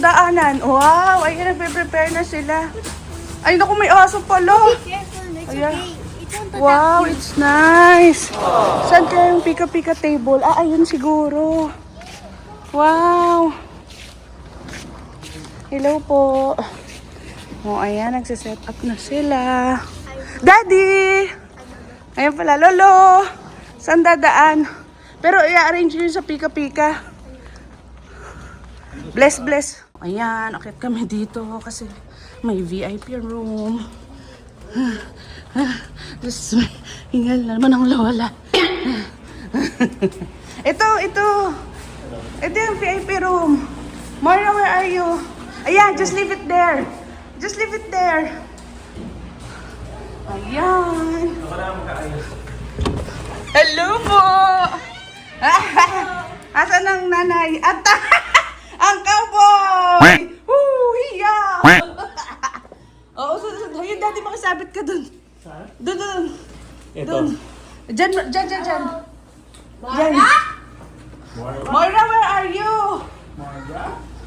daanan. Wow, ayan, nagpe-prepare na sila. Ay, naku, may aso pala. Careful, it's Ayan. okay. It won't Wow, it's nice. Saan kaya yung pika-pika table? Ah, ayun siguro. Wow. Hello po. Oh, ayan, nagsiset up na sila. Daddy! Ayan pala, Lolo. Saan dadaan? Pero i-arrange nyo sa pika-pika. Bless, bless. Ayan, akit kami dito kasi may VIP room. Tapos hingal na naman ang lola. Ito. Ito yung VIP room. Mara, where are you? Ayan, just leave it there. Just leave it there. Ayan. Hello po! Asan ang nanay? At ang cowboy! Woo! Hiya! Oo, yun dati makasabit ka dun. Dun. Dun. Diyan. Moira? Moira, where are you? Moira?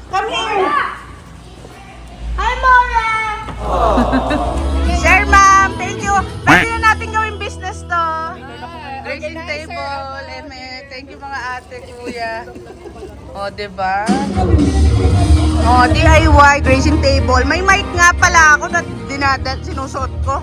Come here! Hi, Mora! Sir, ma'am, thank you. Pwede na natin gawing business to. Dressing table, thank you mga ate, kuya. O, diba? O, DIY, dressing table. May mic nga pala ako na sinusuot ko.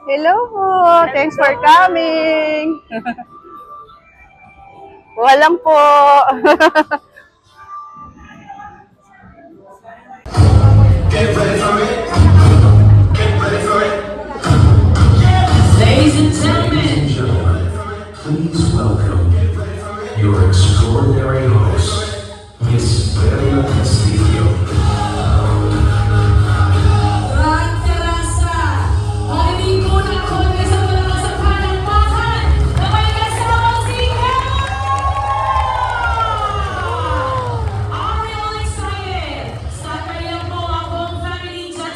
Hello po. Thanks for coming. Walang po. Get ready for it. Get ready for it. Ladies and gentlemen, Please welcome your extraordinary host, Miss Bella Castillo. Ran Terasa, marinig ko na konti sa mga sa palakpakan na may kasama si Emma! I'm really excited sa kanilang mga buong family dyan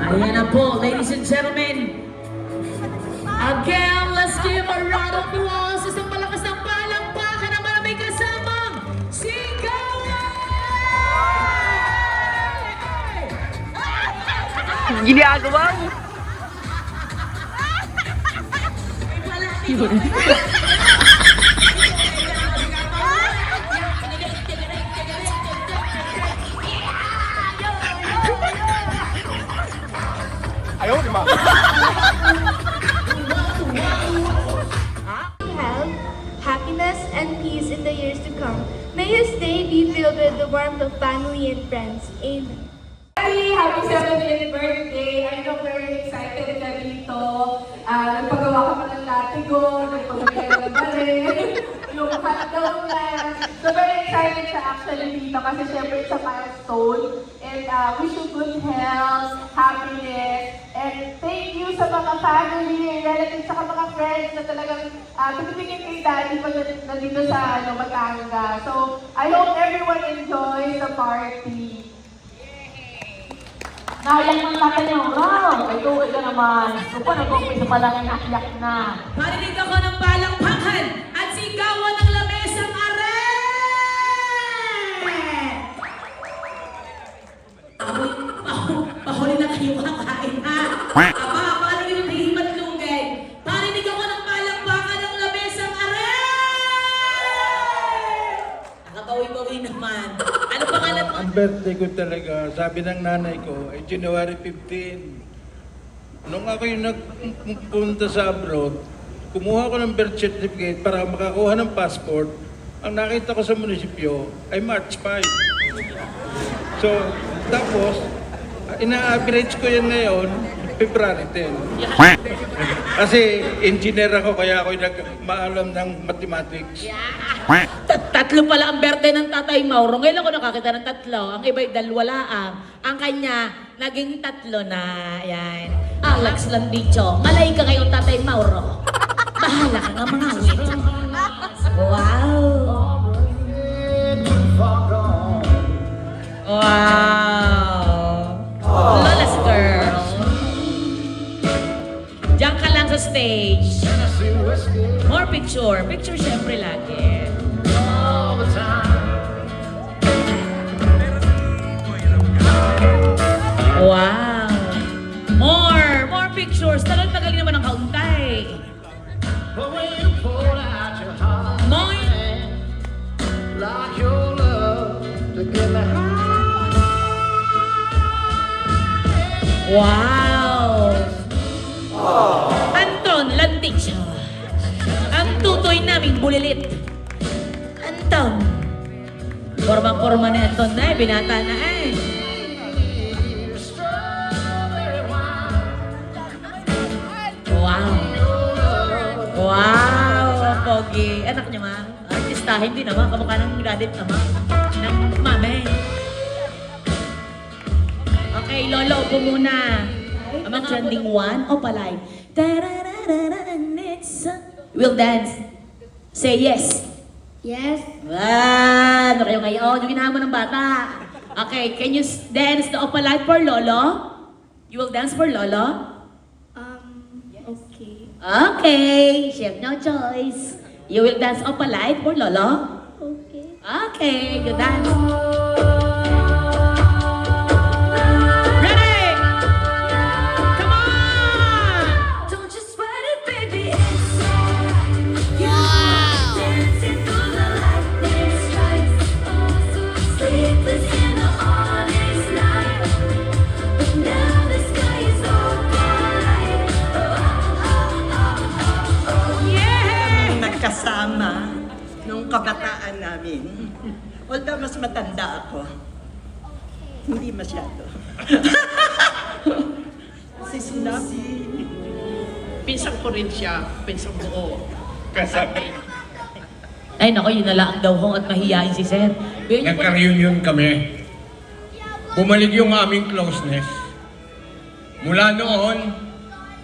Ayan na po, ladies and gentlemen. Again, let's give a round of applause. Isang malakas ng palakpakan na maraming kasamang sigawan! Ginagawa mo. Health, happiness, and peace in the years to come. May his day be filled with the warmth of family and friends. Amen. Happy 70th birthday! I know very excited ka dito. Nagpagawa ka pa ng latigo, nagpagawa ka ng baril, yung hotdog na. So very excited siya actually dito kasi syempre it's a milestone. And wish you good health, happiness, and thank you sa mga family, relatives, sa mga friends na talagang pinipigil kay Daddy pag nandito sa Batangas. So I hope everyone enjoys the party. Nayak ng tatay mo, wow! Ito ka naman. So pa, nag-umpisa pa lang iyak na. Parinig ako ng palakpakan at sigawan ng lamesang are! Pahuli na kayo kakain, ha? Aba, paano yung nahihimat lugay? Parinig ako ng palakpakan ng lamesang are! Nakabawi-bawi naman. Ano pangalan mo? Ang birthday ko talaga, sabi ng nanay ko, ay January 15. Nung ako yung nagpunta sa abroad, kumuha ko ng birth certificate para makakuha ng passport. Ang nakita ko sa munisipyo ay March 5. So, tapos, ina-average ko yan ngayon, February 10. Kasi engineer ako, kaya ako maalam ng mathematics. Tatlo pala ang birthday ng Tatay Mauro. Ngayon ako nakakita ng tatlo. Ang iba'y dalwala ang. Ang kanya, naging tatlo na. Yan. Alex Landicho. Malay ka ngayon, Tatay Mauro. Bahala ka nga mga awit. Wow. Wow. Lola's girl. Diyan ka lang sa stage. More picture. Picture syempre lagi. Wow! More pictures. Tagal-tagal naman ang kauntay. More. Wow! Anton Landicho. Ang tutoy naming bulilit. Anton. Formang-forma na Anton na eh. Binata na eh. Wow. Wow, pogi. Anak niya ma. Artistahin din naman. Kamukha ng gadit naman. Ng mame. Okay, Lolo, upo muna. Ang mga trending one, Opaline. We'll dance. Say yes. Yes. Ano kayo ngayon? Yung ginawa mo ng bata. Okay, can you dance the Opaline for Lolo? You will dance for Lolo? Okay. Okay, she have no choice. You will dance Opaline for Lolo? Okay. Okay, you dance. Ready? Come on! Don't just sweat it, baby. It's alright. Wow. Dancing through the lightning strikes. Sleepless in the honest night. But now the sky is alright. Yeah! Nagkasama nung kabataan namin. Although mas matanda ako. Hindi masyado. Si Susi. Pinsang ko rin siya. Pinsang buo. Kasama. Ay nako, yun na lang daw kung at mahihain si Sir. Nagka-reunion kami. Bumalik yung aming closeness. Mula noon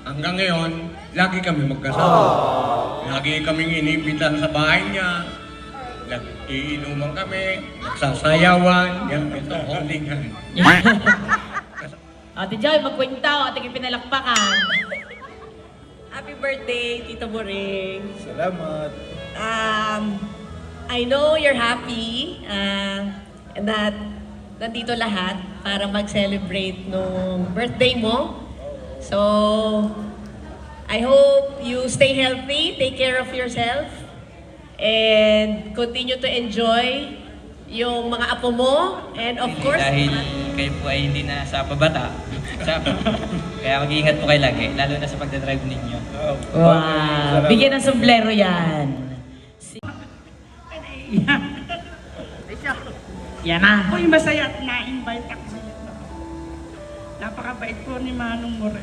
hanggang ngayon, lagi kami magkasama. Lagi kaming iniimbitahan sa bahay niya. iinuman kami, nagsasayawan, yan, ito, holding hand. Ate Joy, magkwenta o ating pinalakpakan. Happy birthday, Tito Boring. Salamat. I know you're happy that nandito lahat para mag-celebrate nung birthday mo. So, I hope you stay healthy, take care of yourself, and continue to enjoy yung mga apo mo, and of course, Dahil kayo po ay hindi na sa pabata. Kaya mag-iingat po kayo lagi, lalo na sa pagdadrive ninyo. Wow, bigyan ng sombrero yan. Yan na. Ako'y masaya at na-invite ako sa iyo. Napakabait po ni Manong More.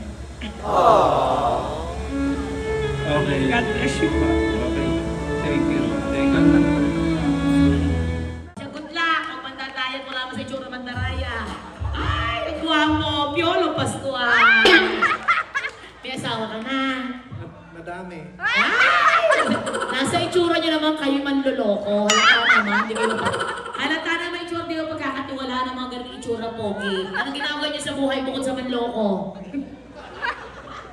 Okay. God bless you po. Okay. Thank you. Thank you. Good luck! Kung mandadayan mo lamang sa itsura mandaraya. Ay, guwapo! Piolo Pascual! May asawa ka na. Madami. Nasa itsura niyo naman kayo manloloko. Halata naman, hindi kayo halata naman itsura, di ba pagkakatiwala ng mga ganang itsura pogi. Anong ginagawa niyo sa buhay bukod sa manloko?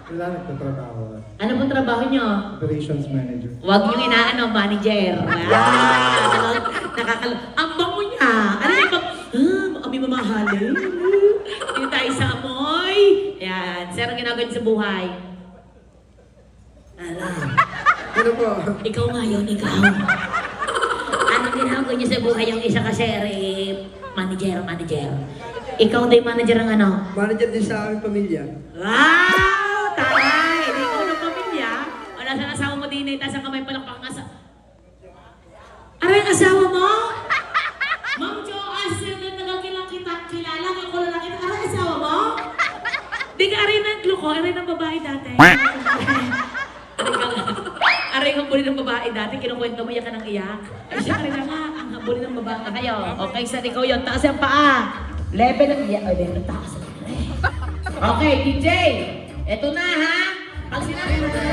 Wala nagtatrabaho. Ano pong trabaho niyo? Operations manager. Huwag niyo inaano, manager. Ang bango niya. Ano yung kami mamahalin. Hindi tayo sa amoy. Yan. Sir, ang ginagawa niyo sa buhay? Ano po? Ikaw ngayon, ikaw. Anong ginagawa niyo sa buhay yung isa kasi, manager. Ikaw din manager ng ano? Manager din sa aming pamilya. Wow! Taray! Hindi ikaw ng pamilya. Wala sa asawa mo din eh, tapos ang kamay palakpak ng asawa. Aray, asawa mo? Ma'am Jo, asin na nagakilang kita, kilala ako lang kita. Aray, asawa mo? Di ka aray naglo ko, aray ng babae dati. Aray ang hambulin ng babae dati, kinukwento mo iyak ka ng iyak. Ay siya aray na nga, ang hambulin ng babae kayo. Okay, sa ikaw yun, taas yung paa. Level ng iyak, ay level ng taas. Okay, DJ, eto na ha. Pag sinabi mo na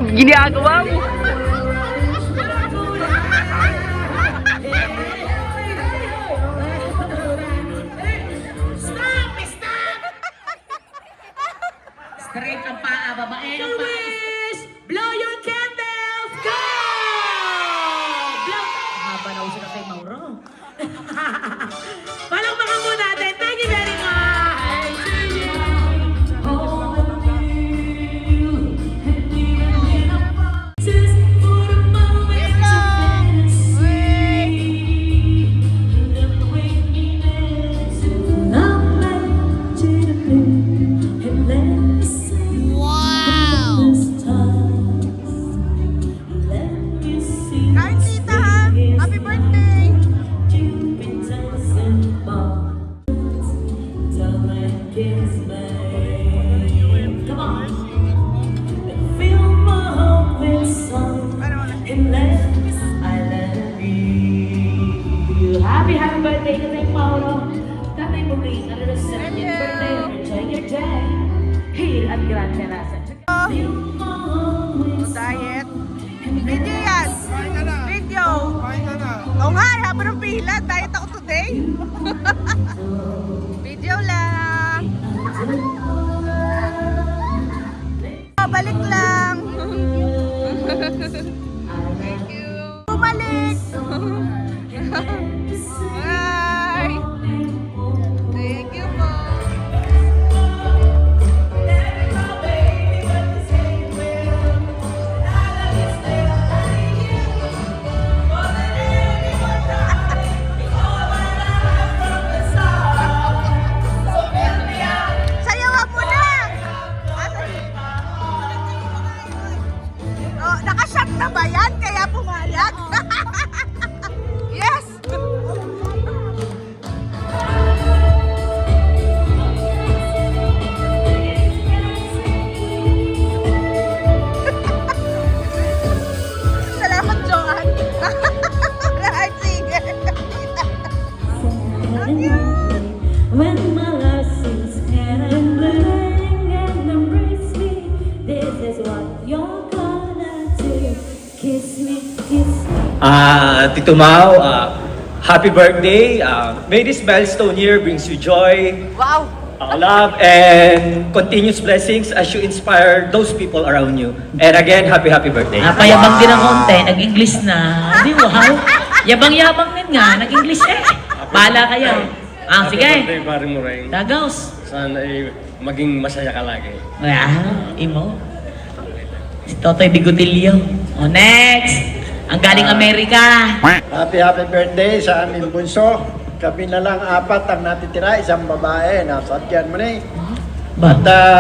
Ginagawa mo. straight ang paa, babae ang paa. Blow your candles! Go! Blow! Haba na uso na kay Mauro. Palakpakan mo natin. Thank you very much! Kain tita ha. Happy birthday. Come on. Fill my heart with song. I love you. Happy birthday to Thank Paolo. Tatay mo rin, ano na sa birthday. Enjoy your day. Here at Gran Terraza. Diet. Video yan. Video. Oo nga, haba ng pila. Diet ako today. Video lang. Balik lang. Thank you. Bumalik. Bye. Thank you po. Sayawan mo na! Oh, nakashot na ba yan? Kaya pumayag? Yes! Tito Mau, happy birthday. May this milestone year brings you joy, Wow! love, and continuous blessings as you inspire those people around you. And again, happy birthday. Napayabang din ng konti, nag-English na. Di wow. Yabang-yabang din nga, nag-English eh. Bahala kayo. Sige. Paring Mureng. Dagaws. Sana maging masaya ka lagi. Imo. Si Totoy Bigotilio. Next. Ang galing Amerika. Happy birthday sa aming bunso. Kami na lang 4 ang natitira, isang babae. Nasadyan mo na eh. Ba?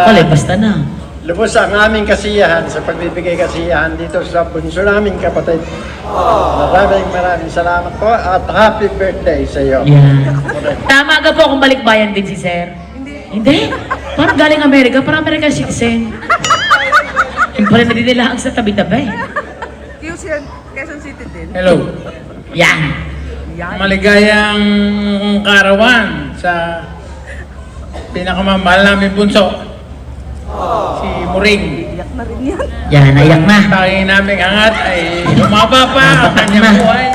Wala, basta na. Lubos ang aming kasiyahan sa pagbibigay kasiyahan dito sa bunso naming kapatid. Maraming salamat po at happy birthday sa iyo. Yeah. Tama ka po kung balikbayan din si Sir. Hindi. Parang galing Amerika, parang American citizen. Yung pala nadinilaan sa tabi-tabi. Quezon City din. Hello. Yan. Maligayang karawan sa pinakamamahal namin bunso. Si Muring. Yan, ayak na. Tanging naming angat ay lumaba pa ang kanyang buhay.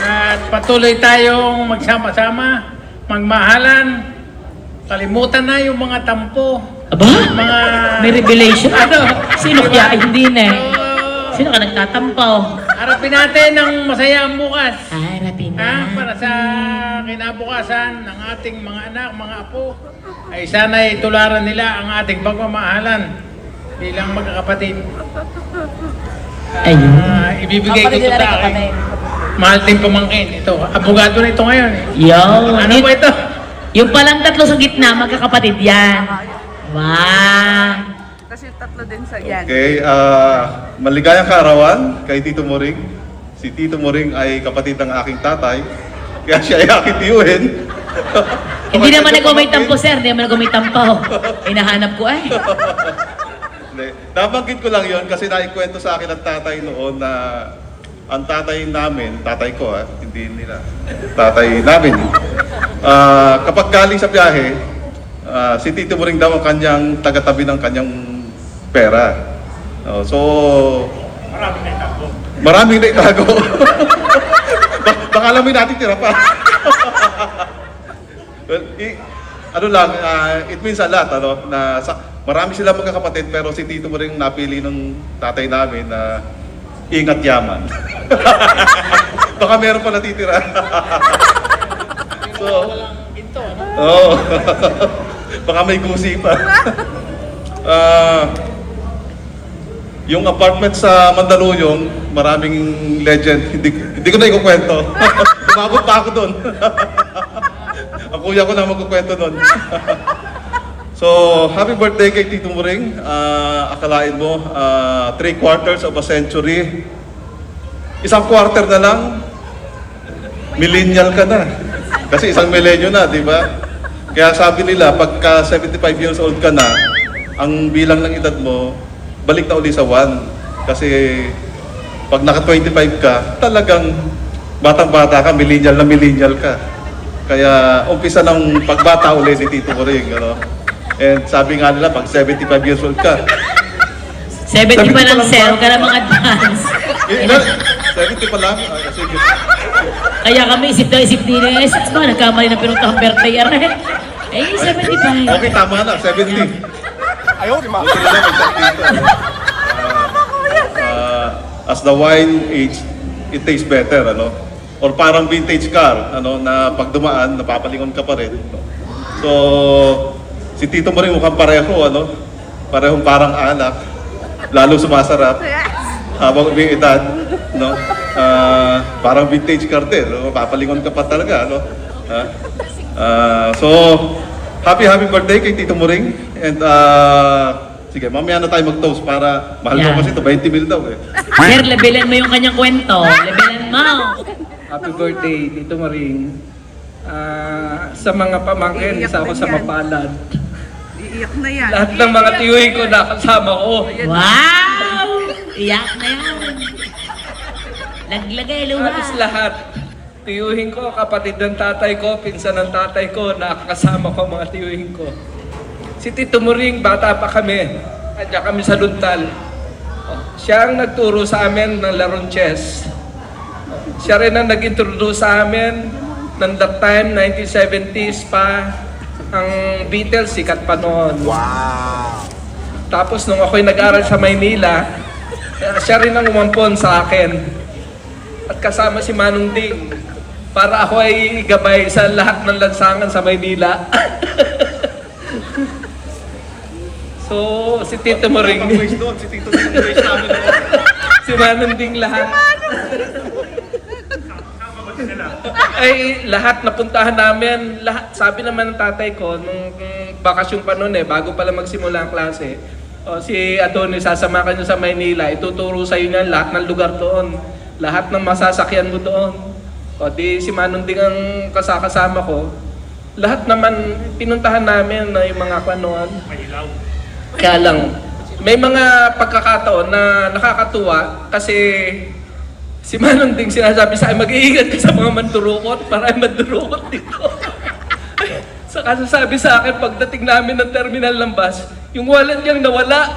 At patuloy tayong magsama-sama, magmahalan. Kalimutan na yung mga tampo. Aba? Mga... May revelation? Ano? Sino kaya? Ay, hindi na eh. Sino ka nagtatampaw? Harapin natin ang masaya ang bukas. Harapin na. Para sa kinabukasan ng ating mga anak, mga apo, ay sana'y tularan nila ang ating pagmamahalan bilang magkakapatid. Ayun. Ibibigay ko ito sa akin. Mahal din pamangkin. Ito, abogado na ito ngayon. Yo. Ano ba ito? Yung palang tatlo sa gitna, magkakapatid yan. Wow. Kasi tatlo din sa yan. Okay, maligayang kaarawan kay Tito Moring. Si Tito Moring ay kapatid ng aking tatay. Kaya siya ay aking tiyuhin. Hindi naman nag-umay tampo, sir. Hindi naman nag-umay tampo. Hinahanap ko eh. Hindi. Nabanggit ko lang yon kasi naikwento sa akin ang tatay noon na ang tatay namin, tatay ko hindi nila, tatay namin. Kapag galing sa biyahe, si Tito Moring daw ang kanyang tagatabi ng kanyang pera. So, maraming na itago. Baka alam mo natin tira pa. Well, ano lang, it means a lot, na marami sila magkakapatid pero si Tito Moring napili ng tatay namin na ingat yaman. Baka meron pa natitira. So, baka may gusi pa. Yung apartment sa Mandaluyong, maraming legend. Hindi ko na ikukwento. Umabot pa ako doon. Ang kuya ko na magkukwento doon. So, happy birthday kay Tito Moring. Akalain mo, 3/4 of a century. Isang quarter na lang, millennial ka na. Kasi isang milenyo na, di ba? Kaya sabi nila, pagka 75 years old ka na, ang bilang ng edad mo, balik na uli sa 1. Kasi pag naka 25 ka, talagang batang-bata ka, millennial na millennial ka. Kaya umpisa ng pagbata uli ni Tito Moring, And sabi nga nila, pag 75 years old ka, 70 pa lang, sir. Huwag ka namang advance. 70 pa lang? Sige. Kaya kami isip din eh. Nagkamali na pinuntang birthday. Eh, 75. Okay, tama na, 70. Ayaw, di ma. As the wine age, it tastes better, Or parang vintage car, na pag dumaan, napapalingon ka pa rin. So, si Tito Moring mukhang pareho, Parehong parang anak, lalo sumasarap habang umiidad, parang vintage car din, mapapalingon ka pa talaga, So, happy birthday kay Tito Moring. And sige, mamaya na tayo mag-toast para mahal mo kasi ito, 20 mil daw eh. Sir, lebelan mo yung kanyang kwento. Lebelan mo. Happy birthday, Tito Moring. Sa mga pamangkin, isa ako sa mapalad. Iiyak na yan. Lahat ng mga tiyuhin ko nakasama ko. Wow! Iyak na yan. Laglagay, luha. Halos lahat. Tiyuhin ko, kapatid ng tatay ko, pinsan ng tatay ko, nakakasama ko mga tiyuhin ko. Si Tito Moring, bata pa kami. Kanya kami sa Luntal. Siya ang nagturo sa amin ng larong chess. Siya rin ang nag-introduce sa amin ng that time, 1970s pa. Ang Beatles, sikat pa noon. Wow! Tapos nung ako'y nag-aral sa Maynila, siya rin ang umampon sa akin. At kasama si Manong Ding para ako ay gabay sa lahat ng lansangan sa Maynila. So, si Tito Moring. Si Tito Moring namin. Si Manong Ding lahat. Ay, lahat napuntahan namin, lahat, sabi naman ng tatay ko, nung bakasyon pa noon bago pala magsimula ang klase, si Atty. Sasama ka niyo sa Maynila, ituturo sa iyo niyan lahat ng lugar doon, lahat ng masasakyan mo doon. O di si Manong Ding ang kasama ko, lahat naman pinuntahan namin na yung mga kanoon. Kaya lang, may mga pagkakataon na nakakatuwa kasi si Manong Ding sinasabi sa akin, mag-iingat ka sa mga mandurukot para ay mandurukot dito. Saka sabi sa akin, pagdating namin ng terminal ng bus, yung wallet niyang nawala.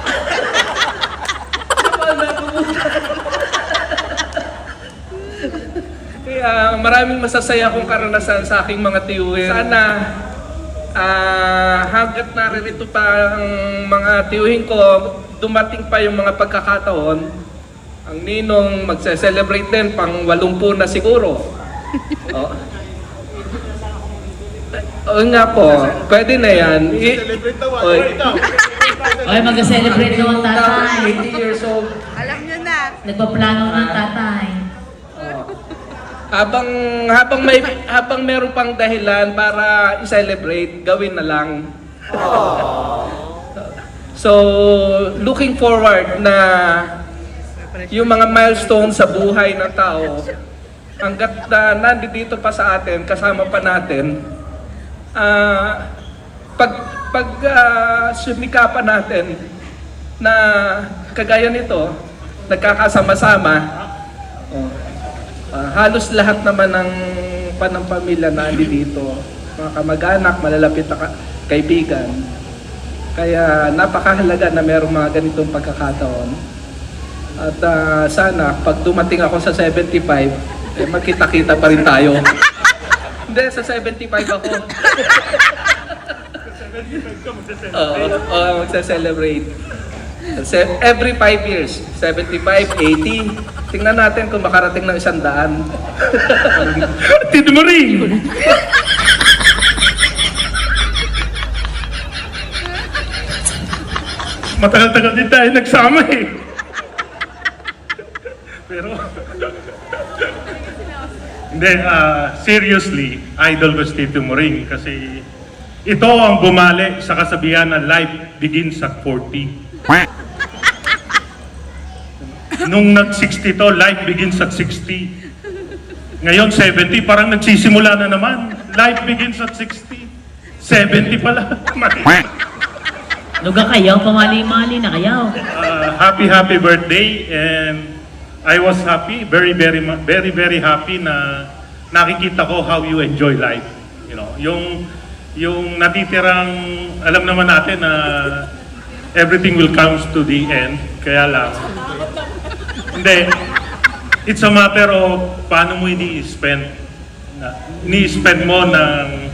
Kaya maraming masasaya kong karanasan sa aking mga tiyuhin. Sana hanggat naririto pa ang mga tiyuhin ko, dumating pa yung mga pagkakataon, ang ninong magse-celebrate din pang 80 na siguro. Oo nga po, pwede na yan. Oy, mag-celebrate naman tatay. 80 years old. Alam nyo na. Nagpaplano ng tatay. Habang meron pang dahilan para i-celebrate, gawin na lang. So, looking forward na yung mga milestone sa buhay ng tao, hanggat nandito pa sa atin, kasama pa natin, sumikapan natin na kagaya nito, nagkakasama-sama, halos lahat naman ng panampamilya na dito, mga kamag-anak, malalapit na kaibigan. Kaya napakahalaga na mayroong mga ganitong pagkakataon. At sana, pag dumating ako sa 75, magkita-kita pa rin tayo. Hindi, sa 75 ako. Magsa-celebrate. Every 5 years, 75, 80. Tingnan natin kung makarating ng 100. Tito Moring! Matagal-tagal din tayo nagsama Pero, hindi, seriously, idol ko si Tito Moring kasi ito ang bumalik sa kasabihan na life begins at 40. Nung nag-60 to, life begins at 60. Ngayon, 70, parang nagsisimula na naman. Life begins at 60. 70 pala. Luga kayo, pamali-mali na kayo. Happy birthday, and I was happy, very happy na nakikita ko how you enjoy life. You know, yung natitirang, alam naman natin na everything will come to the end, kaya lang. Hindi, it's a matter of paano mo ini-spend mo ng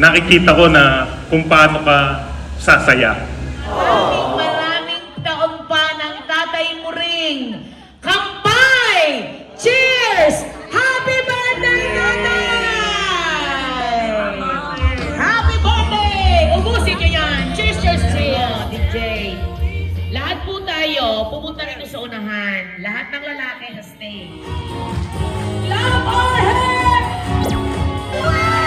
nakikita ko na kung paano ka sasaya. Maraming taon pa ng Tatay Moring. Kampay! Cheers! Happy birthday, Tatay! Happy birthday! Ubusin nyo yan! Cheers, cheers, cheers! DJ. Lahat po tayo, pumunta rito sa unahan. Lahat ng lalaki na stay. Love or hate! Hey!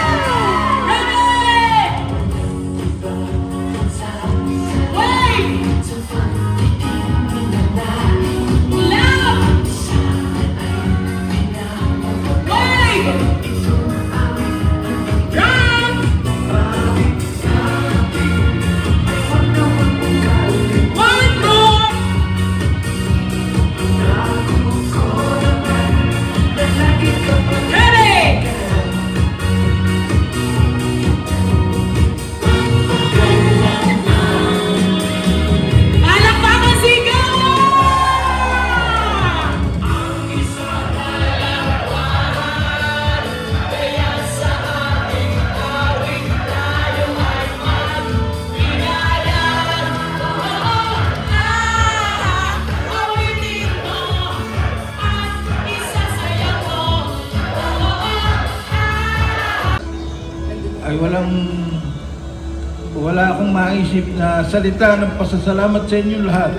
ay wala akong maisip na salita ng pasasalamat sa inyong lahat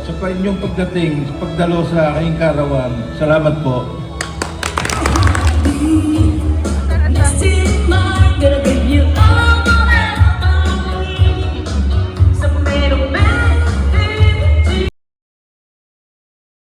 sa inyong pagdating, sa pagdalo sa aking karawan. Salamat po.